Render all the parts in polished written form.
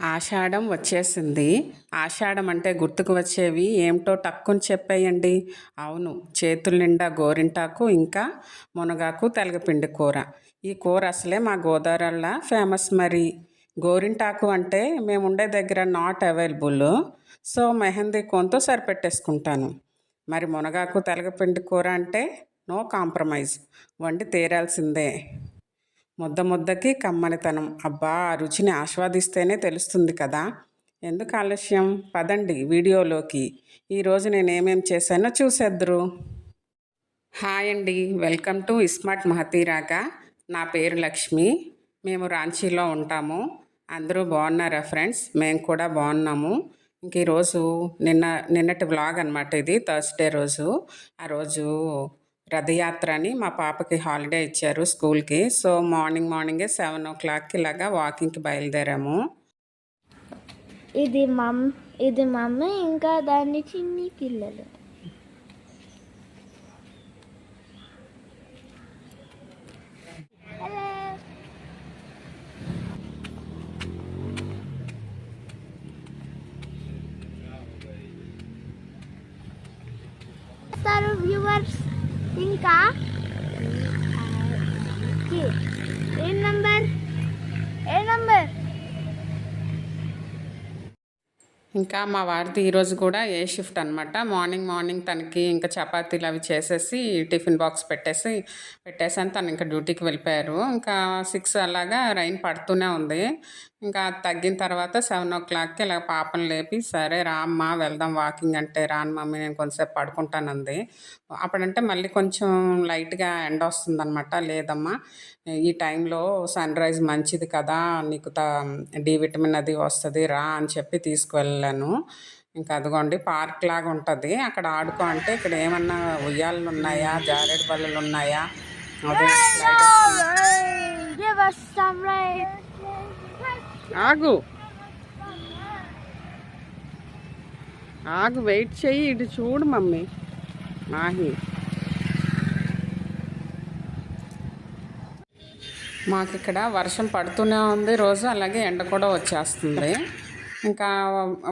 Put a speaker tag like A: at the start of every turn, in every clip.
A: ఆషాఢం వచ్చేసింది. ఆషాఢం అంటే గుర్తుకు వచ్చేవి ఏమిటో టక్కుని చెప్పేయండి. అవును, చేతుల నిండా గోరింటాకు, ఇంకా మునగాకు, తెలగపిండి కూర. ఈ కూర అసలే మా గోదావరిలో ఫేమస్ మరి. గోరింటాకు అంటే మేము ఉండే దగ్గర నాట్ అవైలబుల్, సో మెహందీ కోన్తో సరిపెట్టేసుకుంటాను. మరి మునగాకు, తెలగపిండి కూర అంటే నో కాంప్రమైజ్, వండి తీరాల్సిందే. ముద్ద ముద్దకి కమ్మనితనం, అబ్బా ఆ రుచిని ఆస్వాదిస్తేనే తెలుస్తుంది కదా. ఎందుకు ఆలస్యం, పదండి వీడియోలోకి. ఈరోజు నేను ఏమేం చేశానో చూసేద్దురు. హాయ్ అండి, వెల్కమ్ టు స్మార్ట్ మహతీరాగా. నా పేరు లక్ష్మి. మేము రాంచీలో ఉంటాము. అందరూ బాగున్నారా ఫ్రెండ్స్? మేము కూడా బాగున్నాము. ఇంక ఈరోజు నిన్నటి వ్లాగ్ అనమాట. ఇది థర్స్డే రోజు. ఆ రోజు రథయాత్ర అని మా పాపకి హాలిడే ఇచ్చారు స్కూల్కి. సో మార్నింగే 7 o'clockకి ఇలాగా వాకింగ్కి బయలుదేరాము.
B: ఇది మమ్మీ, ఇంకా దాన్ని చిన్ని పిల్లలు. వ్యూవర్స్, ఇంకా ఏ నంబర్
A: ఇంకా మా వారిది ఈరోజు కూడా ఏ షిఫ్ట్ అనమాట. మార్నింగ్ తనకి ఇంకా చపాతీలు అవి చేసేసి టిఫిన్ బాక్స్ పెట్టేసాను. తను ఇంకా డ్యూటీకి వెళ్ళిపోయారు. ఇంకా 6 అలాగా రైన్ పడుతూనే ఉంది. ఇంకా తగ్గిన తర్వాత 7 o'clockకి ఇలా పాపను లేపి, సరే రామ్మా వెళ్దాం వాకింగ్ అంటే, రాను మమ్మీ నేను కొంచెంసేపు పడుకుంటానంది. అప్పుడంటే మళ్ళీ కొంచెం లైట్గా ఎండ వస్తుందన్నమాట. లేదమ్మా ఈ టైంలో సన్ రైజ్ మంచిది కదా, నీకు డి విటమిన్ అది వస్తుంది రా అని చెప్పి తీసుకువెళ్ళాను. ఇంకా అదిగోండి పార్క్ లాగా ఉంటుంది, అక్కడ ఆడుకో అంటే ఇక్కడ ఏమన్నా ఉయ్యాలు ఉన్నాయా, జారేడు బల్లలు ఉన్నాయా, అదే ఆగు వెయిట్ చెయ్యి, ఇటు చూడు మమ్మీ. మాహి మాకు ఇక్కడ వర్షం పడుతూనే ఉంది రోజు, అలాగే ఎండ కూడా వచ్చేస్తుంది. ఇంకా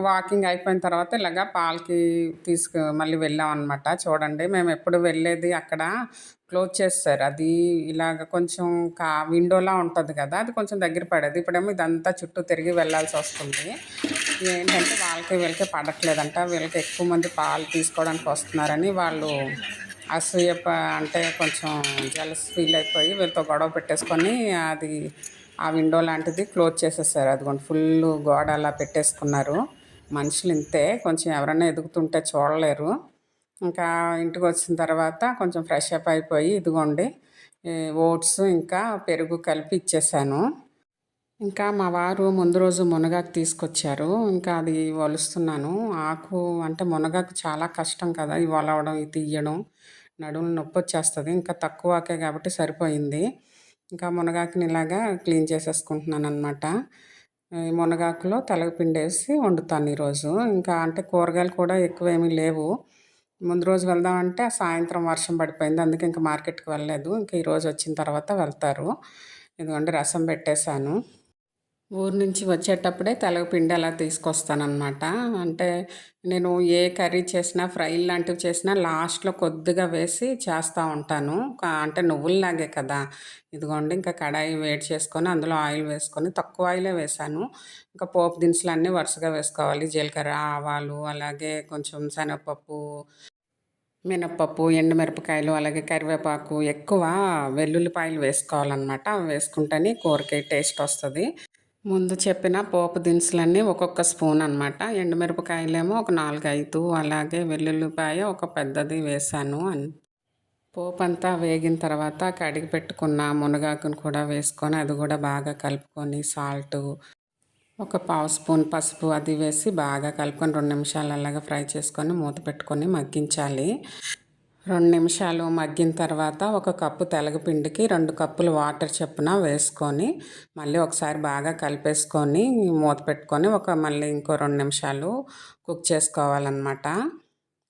A: వాకింగ్ అయిపోయిన తర్వాత ఇలాగా పాలకి మళ్ళీ వెళ్ళాం అనమాట. చూడండి మేము ఎప్పుడు వెళ్ళేది అక్కడ క్లోజ్ చేస్తారు. అది ఇలాగ కొంచెం విండోలా ఉంటుంది కదా, అది కొంచెం దగ్గర పడేది. ఇప్పుడేమో ఇదంతా చుట్టూ తిరిగి వెళ్ళాల్సి వస్తుంది. ఏంటంటే వీళ్ళకి పడట్లేదంట. వీళ్ళకి ఎక్కువ మంది పాలు తీసుకోవడానికి వస్తున్నారని వాళ్ళు అసూయ అంటే కొంచెం జలస్ ఫీల్ అయిపోయి వీళ్ళతో గొడవ పెట్టేసుకొని అది ఆ విండో లాంటిది క్లోజ్ చేసేసారు. అదిగోండి ఫుల్ గోడ అలా పెట్టేసుకున్నారు. మనుషులు ఇంతే, కొంచెం ఎవరైనా ఎదుగుతుంటే చూడలేరు. ఇంకా ఇంటికి వచ్చిన తర్వాత కొంచెం ఫ్రెష్ అప్ అయిపోయి ఇదిగోండి ఓట్స్ ఇంకా పెరుగు కలిపి ఇచ్చేసాను. ఇంకా మా వారు ముందు రోజు మునగాకు తీసుకొచ్చారు. ఇంకా అది వలుస్తున్నాను. ఆకు అంటే మునగాకు చాలా కష్టం కదా, ఇవి వలవడం, ఇది తీయడం, నడుములు నొప్పి వచ్చేస్తుంది. ఇంకా తక్కువ ఆకే కాబట్టి సరిపోయింది. ఇంకా మునగాకుని ఇలాగా క్లీన్ చేసేసుకుంటున్నాను అనమాట. మునగాకులో తెలగపిండి వేసి వండుతాను ఈరోజు. ఇంకా అంటే కూరగాయలు కూడా ఎక్కువ ఏమీ లేవు. ముందు రోజు వెళ్దామంటే సాయంత్రం వర్షం పడిపోయింది, అందుకే ఇంకా మార్కెట్కి వెళ్ళలేదు. ఇంకా ఈరోజు వచ్చిన తర్వాత వెళ్తారు. ఇదిగోండి రసం పెట్టేశాను. ఊరు నుంచి వచ్చేటప్పుడే తెలగపిండి అలా తీసుకొస్తానన్నమాట. అంటే నేను ఏ కర్రీ చేసినా, ఫ్రై లాంటివి చేసినా లాస్ట్లో కొద్దిగా వేసి చేస్తూ ఉంటాను. అంటే నువ్వుల్లాగే కదా. ఇదిగోండి ఇంకా కడాయి వేడి చేసుకొని అందులో ఆయిల్ వేసుకొని, తక్కువ ఆయిలే వేసాను. ఇంకా పోపు దినుసులు అన్నీ వరుసగా వేసుకోవాలి. జీలకర్ర, ఆవాలు, అలాగే కొంచెం శనగపప్పు, మినప్పప్పు, ఎండుమిరపకాయలు, అలాగే కరివేపాకు, ఎక్కువ వెల్లుల్లిపాయలు వేసుకోవాలన్నమాట. అవి వేసుకుంటేనే కూరకి టేస్ట్ వస్తుంది. ముందు చెప్పిన పోపు దినుసులన్నీ ఒక్కొక్క స్పూన్ అనమాట. ఎండుమిరపకాయలేమో ఒక 4-5, అలాగే వెల్లుల్లిపాయ ఒక పెద్దది వేసాను. పోపు అంతా వేగిన తర్వాత కడిగి పెట్టుకున్న మునగాకును కూడా వేసుకొని అది కూడా బాగా కలుపుకొని, సాల్టు, ఒక 1/2 స్పూన్ పసుపు అది వేసి బాగా కలుపుకొని 2 నిమిషాలు అలాగా ఫ్రై చేసుకొని మూత పెట్టుకొని మగ్గించాలి. 2 నిమిషాలు మగ్గిన తర్వాత 1 కప్పు తెలగపిండికి 2 కప్పులు వాటర్ చొప్పున వేసుకొని మళ్ళీ ఒకసారి బాగా కలిపేసుకొని మూత పెట్టుకొని మళ్ళీ ఇంకో 2 నిమిషాలు కుక్ చేసుకోవాలన్నమాట.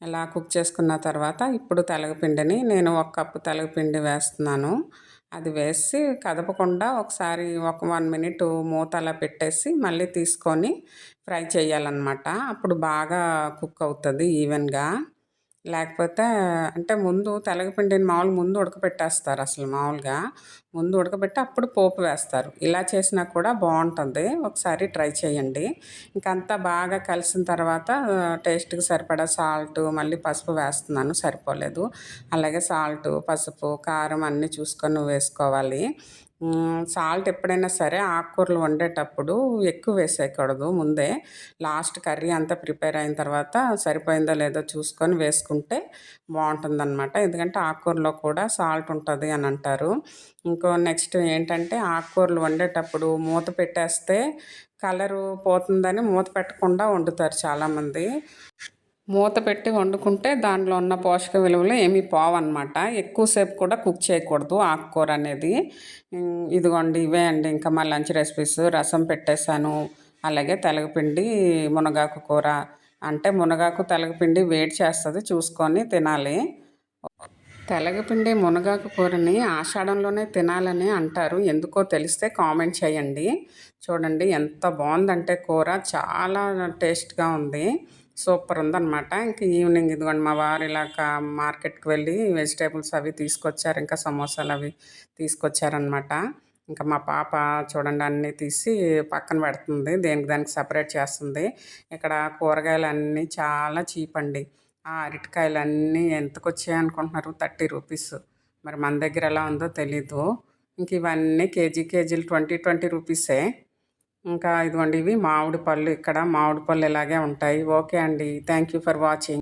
A: ఇలా కుక్ చేసుకున్న తర్వాత ఇప్పుడు తెలగపిండిని నేను 1 కప్పు తెలగపిండి వేస్తున్నాను. అది వేసి కదపకుండా ఒకసారి ఒక 1 మినిట్ మూత అలా పెట్టేసి మళ్ళీ తీసుకొని ఫ్రై చేయాలన్నమాట. అప్పుడు బాగా కుక్ అవుతుంది ఈవెన్‌గా. లేకపోతే అంటే ముందు తెలగపిండిని ముందు ఉడకపెట్టేస్తారు అసలు మామూలుగా. ముందు ఉడకబెట్టి అప్పుడు పోపు వేస్తారు. ఇలా చేసినా కూడా బావుంటుంది. ఒకసారి ట్రై చేయండి. ఇంకంతా బాగా కలిసిన తర్వాత టేస్ట్‌కి సరిపడా సాల్టు, మళ్ళీ పసుపు వేస్తున్నాను సరిపోలేదు. అలాగే సాల్టు, పసుపు, కారం అన్నీ చూసుకొని వేసుకోవాలి. సాల్ట్ ఎప్పుడైనా సరే ఆకుకూరలు వండేటప్పుడు ఎక్కువ వేసేయకూడదు ముందే. లాస్ట్ కర్రీ అంతా ప్రిపేర్ అయిన తర్వాత సరిపోయిందో లేదో చూసుకొని వేసుకుంటే బాగుంటుందన్నమాట. ఎందుకంటే ఆకుకూరలో కూడా సాల్ట్ ఉంటుంది అని అంటారు. ఇంకో నెక్స్ట్ ఏంటంటే ఆకుకూరలు వండేటప్పుడు మూత పెట్టేస్తే కలరు పోతుందని మూత పెట్టకుండా వండుతారు చాలామంది. మూత పెట్టి వండుకుంటే దాంట్లో ఉన్న పోషక విలువలు ఏమీ పోవన్నమాట. ఎక్కువసేపు కూడా కుక్ చేయకూడదు ఆకుకూర అనేది. ఇదిగోండి ఇవే అండి ఇంకా మా లంచ్ రెసిపీస్. రసం పెట్టేశాను, అలాగే తెలగపిండి మునగాకు కూర. అంటే మునగాకు తెలగపిండి వేడి చేస్తుంది, చూసుకొని తినాలి. తెలగపిండి మునగాకు కూరని ఆషాఢంలోనే తినాలని అంటారు. ఎందుకో తెలిస్తే కామెంట్ చేయండి. చూడండి ఎంత బాగుందంటే కూర చాలా టేస్ట్గా ఉంది. సూపర్ ఉందన్నమాట. ఇంక ఈవినింగ్ ఇదిగోండి మా వారు ఇలాగ మార్కెట్కి వెళ్ళి వెజిటేబుల్స్ అవి తీసుకొచ్చారు, ఇంకా సమోసాలు అవి తీసుకొచ్చారనమాట. ఇంకా మా పాప చూడండి అన్నీ తీసి పక్కన పెడుతుంది, దేనికి దానికి సపరేట్ చేస్తుంది. ఇక్కడ కూరగాయలు అన్నీ చాలా చీప్ అండి. ఆ అరటికాయలు అన్నీ ఎంతకు వచ్చాయి అనుకుంటున్నారు? 30 రూపీస్. మరి మన దగ్గర ఎలా ఉందో తెలీదు. ఇంక ఇవన్నీ కేజీలు 20 రూపీసే. ఇంకా ఇదిగోండి ఇవి మామిడి పళ్ళు. ఇక్కడ మామిడి పళ్ళు ఇలాగే ఉంటాయి. ఓకే అండి, థ్యాంక్ యూ ఫర్ వాచింగ్.